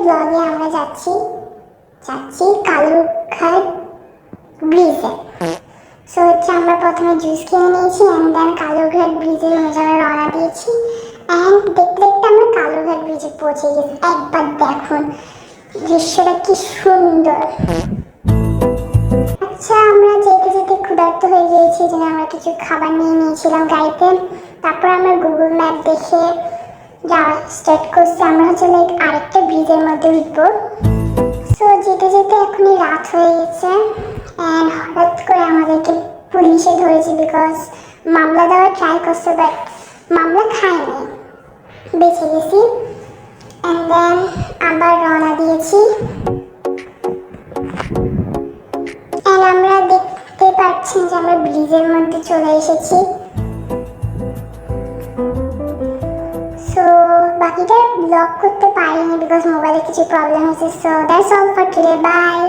ব্লগে আমরা যাচ্ছি কালুরঘাট ব্রিজে। সো হচ্ছে আমরা প্রথমে জুস কিনে নিয়েছি অ্যান্ড দেন কালুরঘাট ব্রিজের অনুযায়ী রওনা দিয়েছি। অ্যান্ড দেখতে দেখতে আমরা কালুরঘাট ব্রিজে পৌঁছে গেছি। একবার দেখুন দৃশ্যটা কি সুন্দর। আচ্ছা, আমরা যেতে যেতে ক্ষুধার্ত হয়ে গিয়েছি, যেন আমরা কিছু খাবার নিয়ে নিয়েছিলাম গাড়িতে। তারপর আমরা গুগল ম্যাপ দেখে যাওয়া স্টার্ট করছি। আমরা হচ্ছে লাইক আরেকটা ব্রিজের মধ্যে উঠবো। সো যেতে যেতে এখনই রাত হয়ে গেছে অ্যান্ড হঠাৎ করে আমাদেরকে পুলিশে ধরেছে বিকজ মামলা দেওয়ার ট্রাই করছে, বাট মামলা খায়নি, বেঁচে গেছি। অ্যান্ড দেন আবার রওনা দিয়েছি। অ্যান্ড আমরা দেখতে পাচ্ছি যে আমরা ব্রিজের মধ্যে চলে এসেছি। সো বাকিটা ব্লগ করতে পারিনি বিকজ মোবাইলে কিছু প্রবলেম হয়েছে। So that's all for today, by.